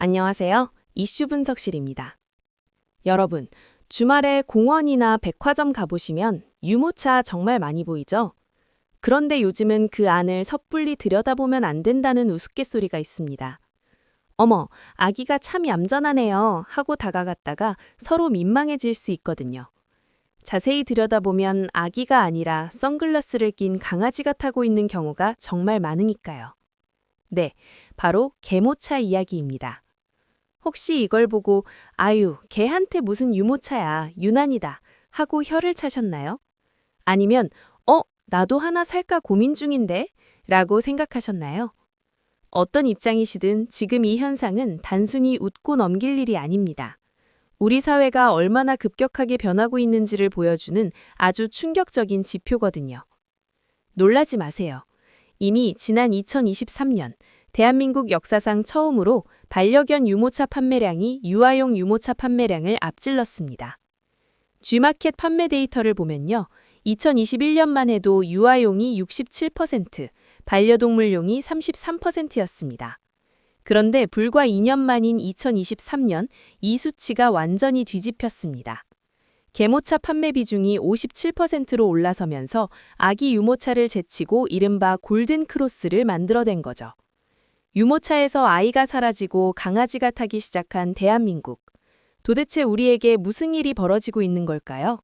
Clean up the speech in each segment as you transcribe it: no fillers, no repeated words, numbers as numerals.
안녕하세요. 이슈 분석실입니다. 여러분, 주말에 공원이나 백화점 가보시면 유모차 정말 많이 보이죠? 그런데 요즘은 그 안을 섣불리 들여다보면 안 된다는 우스갯소리가 있습니다. 어머, 아기가 참 얌전하네요 하고 다가갔다가 서로 민망해질 수 있거든요. 자세히 들여다보면 아기가 아니라 선글라스를 낀 강아지가 타고 있는 경우가 정말 많으니까요. 네, 바로 개모차 이야기입니다. 혹시 이걸 보고 아유, 걔한테 무슨 유모차야, 유난이다 하고 혀를 차셨나요? 아니면 나도 하나 살까 고민 중인데? 라고 생각하셨나요? 어떤 입장이시든 지금 이 현상은 단순히 웃고 넘길 일이 아닙니다. 우리 사회가 얼마나 급격하게 변하고 있는지를 보여주는 아주 충격적인 지표거든요. 놀라지 마세요. 이미 지난 2023년 대한민국 역사상 처음으로 반려견 유모차 판매량이 유아용 유모차 판매량을 앞질렀습니다. G마켓 판매 데이터를 보면요. 2021년만 해도 유아용이 67%, 반려동물용이 33%였습니다. 그런데 불과 2년 만인 2023년 이 수치가 완전히 뒤집혔습니다. 개모차 판매 비중이 57%로 올라서면서 아기 유모차를 제치고 이른바 골든 크로스를 만들어낸 거죠. 유모차에서 아이가 사라지고 강아지가 타기 시작한 대한민국. 도대체 우리에게 무슨 일이 벌어지고 있는 걸까요?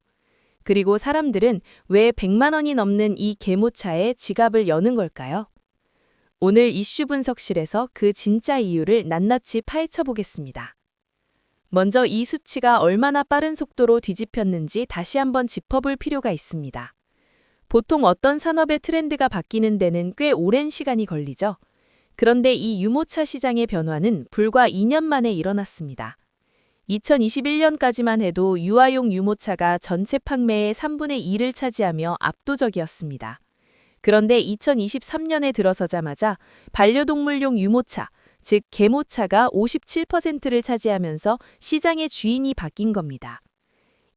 그리고 사람들은 왜 100만 원이 넘는 이 개모차에 지갑을 여는 걸까요? 오늘 이슈 분석실에서 그 진짜 이유를 낱낱이 파헤쳐 보겠습니다. 먼저 이 수치가 얼마나 빠른 속도로 뒤집혔는지 다시 한번 짚어볼 필요가 있습니다. 보통 어떤 산업의 트렌드가 바뀌는 데는 꽤 오랜 시간이 걸리죠. 그런데 이 유모차 시장의 변화는 불과 2년 만에 일어났습니다. 2021년까지만 해도 유아용 유모차가 전체 판매의 3분의 2를 차지하며 압도적이었습니다. 그런데 2023년에 들어서자마자 반려동물용 유모차, 즉 개모차가 57%를 차지하면서 시장의 주인이 바뀐 겁니다.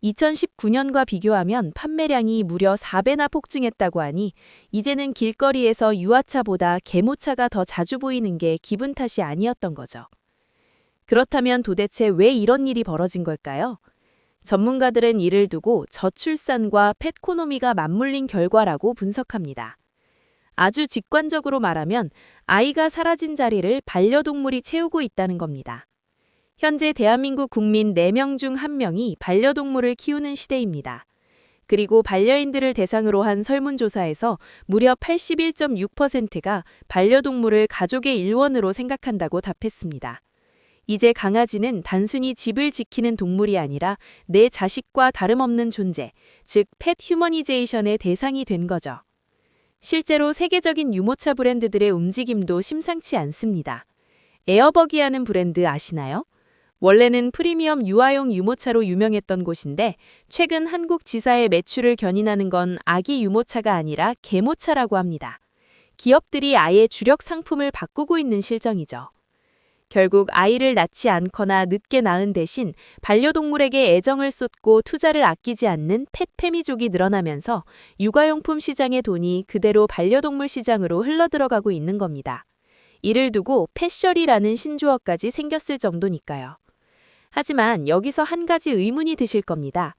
2019년과 비교하면 판매량이 무려 4배나 폭증했다고 하니 이제는 길거리에서 유아차보다 개모차가 더 자주 보이는 게 기분 탓이 아니었던 거죠. 그렇다면 도대체 왜 이런 일이 벌어진 걸까요? 전문가들은 이를 두고 저출산과 펫코노미가 맞물린 결과라고 분석합니다. 아주 직관적으로 말하면 아이가 사라진 자리를 반려동물이 채우고 있다는 겁니다. 현재 대한민국 국민 4명 중 1명이 반려동물을 키우는 시대입니다. 그리고 반려인들을 대상으로 한 설문조사에서 무려 81.6%가 반려동물을 가족의 일원으로 생각한다고 답했습니다. 이제 강아지는 단순히 집을 지키는 동물이 아니라 내 자식과 다름없는 존재, 즉 펫 휴머니제이션의 대상이 된 거죠. 실제로 세계적인 유모차 브랜드들의 움직임도 심상치 않습니다. 에어버기라는 브랜드 아시나요? 원래는 프리미엄 유아용 유모차로 유명했던 곳인데 최근 한국 지사의 매출을 견인하는 건 아기 유모차가 아니라 개모차라고 합니다. 기업들이 아예 주력 상품을 바꾸고 있는 실정이죠. 결국 아이를 낳지 않거나 늦게 낳은 대신 반려동물에게 애정을 쏟고 투자를 아끼지 않는 펫페미족이 늘어나면서 육아용품 시장의 돈이 그대로 반려동물 시장으로 흘러들어가고 있는 겁니다. 이를 두고 펫셔리라는 신조어까지 생겼을 정도니까요. 하지만 여기서 한 가지 의문이 드실 겁니다.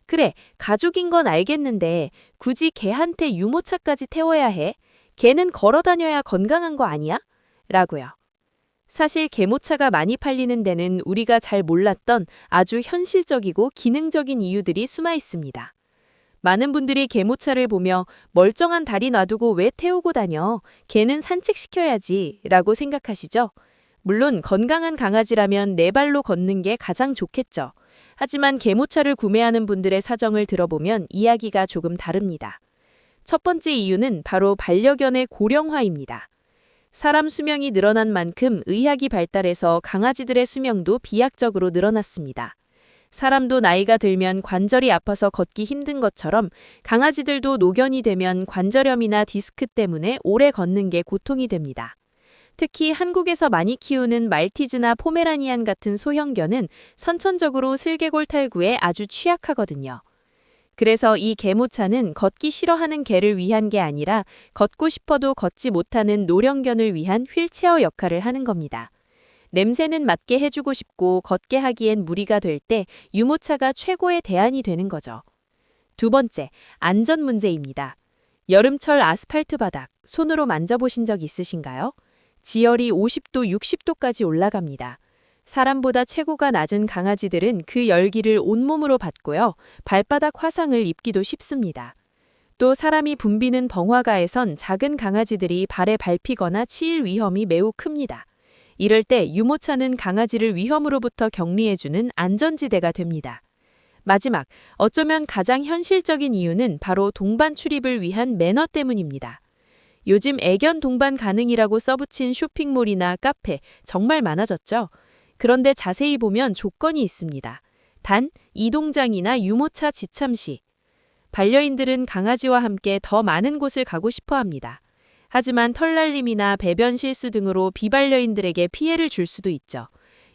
그래, 가족인 건 알겠는데 굳이 개한테 유모차까지 태워야 해? 개는 걸어 다녀야 건강한 거 아니야? 라고요. 사실 개모차가 많이 팔리는 데는 우리가 잘 몰랐던 아주 현실적이고 기능적인 이유들이 숨어 있습니다. 많은 분들이 개모차를 보며 멀쩡한 다리 놔두고 왜 태우고 다녀? 개는 산책시켜야지 라고 생각하시죠? 물론 건강한 강아지라면 네 발로 걷는 게 가장 좋겠죠. 하지만 개모차를 구매하는 분들의 사정을 들어보면 이야기가 조금 다릅니다. 첫 번째 이유는 바로 반려견의 고령화입니다. 사람 수명이 늘어난 만큼 의학이 발달해서 강아지들의 수명도 비약적으로 늘어났습니다. 사람도 나이가 들면 관절이 아파서 걷기 힘든 것처럼 강아지들도 노견이 되면 관절염이나 디스크 때문에 오래 걷는 게 고통이 됩니다. 특히 한국에서 많이 키우는 말티즈나 포메라니안 같은 소형견은 선천적으로 슬개골 탈구에 아주 취약하거든요. 그래서 이 개모차는 걷기 싫어하는 개를 위한 게 아니라 걷고 싶어도 걷지 못하는 노령견을 위한 휠체어 역할을 하는 겁니다. 냄새는 맡게 해주고 싶고 걷게 하기엔 무리가 될 때 유모차가 최고의 대안이 되는 거죠. 두 번째, 안전 문제입니다. 여름철 아스팔트 바닥, 손으로 만져보신 적 있으신가요? 지열이 50도, 60도까지 올라갑니다. 사람보다 체구가 낮은 강아지들은 그 열기를 온몸으로 받고요. 발바닥 화상을 입기도 쉽습니다. 또 사람이 붐비는 벙화가에선 작은 강아지들이 발에 밟히거나 치일 위험이 매우 큽니다. 이럴 때 유모차는 강아지를 위험으로부터 격리해주는 안전지대가 됩니다. 마지막, 어쩌면 가장 현실적인 이유는 바로 동반 출입을 위한 매너 때문입니다. 요즘 애견 동반 가능이라고 써붙인 쇼핑몰이나 카페 정말 많아졌죠? 그런데 자세히 보면 조건이 있습니다. 단, 이동장이나 유모차 지참 시. 반려인들은 강아지와 함께 더 많은 곳을 가고 싶어 합니다. 하지만 털날림이나 배변 실수 등으로 비반려인들에게 피해를 줄 수도 있죠.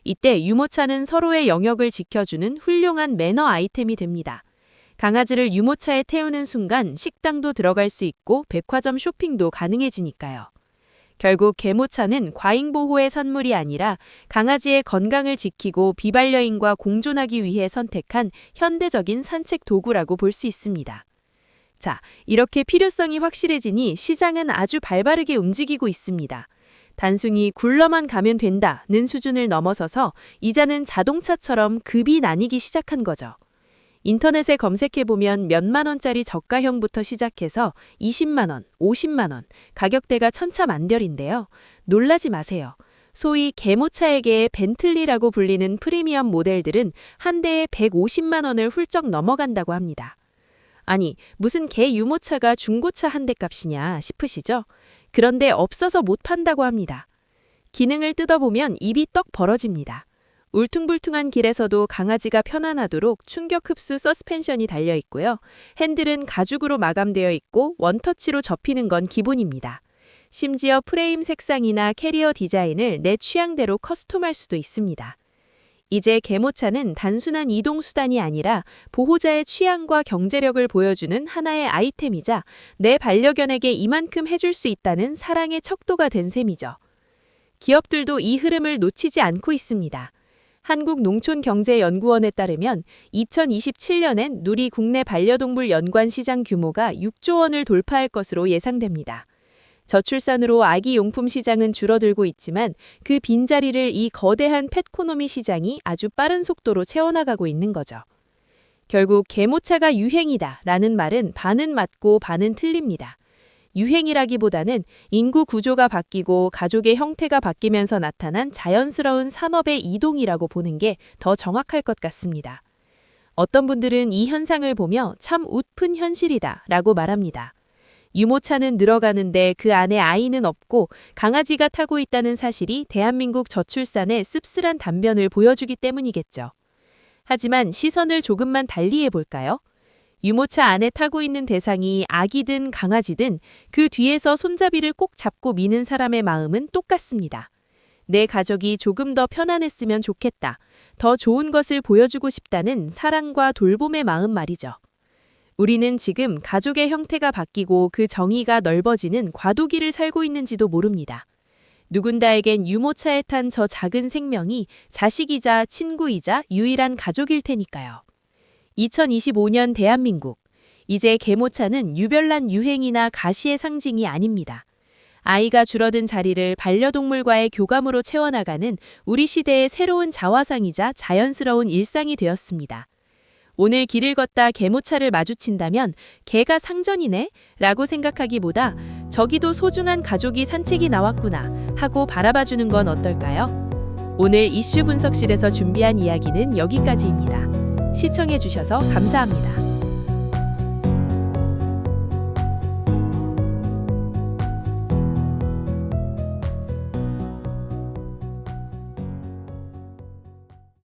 이때 유모차는 서로의 영역을 지켜주는 훌륭한 매너 아이템이 됩니다. 강아지를 유모차에 태우는 순간 식당도 들어갈 수 있고 백화점 쇼핑도 가능해지니까요. 결국 개모차는 과잉보호의 산물이 아니라 강아지의 건강을 지키고 비반려인과 공존하기 위해 선택한 현대적인 산책 도구라고 볼 수 있습니다. 자, 이렇게 필요성이 확실해지니 시장은 아주 발빠르게 움직이고 있습니다. 단순히 굴러만 가면 된다는 수준을 넘어서서 이제는 자동차처럼 급이 나뉘기 시작한 거죠. 인터넷에 검색해보면 몇만 원짜리 저가형부터 시작해서 20만 원, 50만 원, 가격대가 천차만별인데요. 놀라지 마세요. 소위 개모차에게의 벤틀리라고 불리는 프리미엄 모델들은 한 대에 150만 원을 훌쩍 넘어간다고 합니다. 아니, 무슨 개 유모차가 중고차 한 대 값이냐 싶으시죠? 그런데 없어서 못 판다고 합니다. 기능을 뜯어보면 입이 떡 벌어집니다. 울퉁불퉁한 길에서도 강아지가 편안하도록 충격 흡수 서스펜션이 달려 있고요. 핸들은 가죽으로 마감되어 있고 원터치로 접히는 건 기본입니다. 심지어 프레임 색상이나 캐리어 디자인을 내 취향대로 커스텀할 수도 있습니다. 이제 개모차는 단순한 이동수단이 아니라 보호자의 취향과 경제력을 보여주는 하나의 아이템이자 내 반려견에게 이만큼 해줄 수 있다는 사랑의 척도가 된 셈이죠. 기업들도 이 흐름을 놓치지 않고 있습니다. 한국농촌경제연구원에 따르면 2027년엔 누리 국내 반려동물 연관 시장 규모가 6조 원을 돌파할 것으로 예상됩니다. 저출산으로 아기 용품 시장은 줄어들고 있지만 그 빈자리를 이 거대한 펫코노미 시장이 아주 빠른 속도로 채워나가고 있는 거죠. 결국 개모차가 유행이다라는 말은 반은 맞고 반은 틀립니다. 유행이라기보다는 인구 구조가 바뀌고 가족의 형태가 바뀌면서 나타난 자연스러운 산업의 이동이라고 보는 게 더 정확할 것 같습니다. 어떤 분들은 이 현상을 보며 참 웃픈 현실이다라고 말합니다. 유모차는 늘어가는데 그 안에 아이는 없고 강아지가 타고 있다는 사실이 대한민국 저출산의 씁쓸한 단면을 보여주기 때문이겠죠. 하지만 시선을 조금만 달리 해볼까요? 유모차 안에 타고 있는 대상이 아기든 강아지든 그 뒤에서 손잡이를 꼭 잡고 미는 사람의 마음은 똑같습니다. 내 가족이 조금 더 편안했으면 좋겠다. 더 좋은 것을 보여주고 싶다는 사랑과 돌봄의 마음 말이죠. 우리는 지금 가족의 형태가 바뀌고 그 정의가 넓어지는 과도기를 살고 있는지도 모릅니다. 누군가에겐 유모차에 탄 저 작은 생명이 자식이자 친구이자 유일한 가족일 테니까요. 2025년 대한민국. 이제 개모차는 유별난 유행이나 가시의 상징이 아닙니다. 아이가 줄어든 자리를 반려동물과의 교감으로 채워나가는 우리 시대의 새로운 자화상이자 자연스러운 일상이 되었습니다. 오늘 길을 걷다 개모차를 마주친다면 개가 상전이네? 라고 생각하기보다 저기도 소중한 가족이 산책이 나왔구나 하고 바라봐주는 건 어떨까요? 오늘 이슈 분석실에서 준비한 이야기는 여기까지입니다. 시청해주셔서 감사합니다.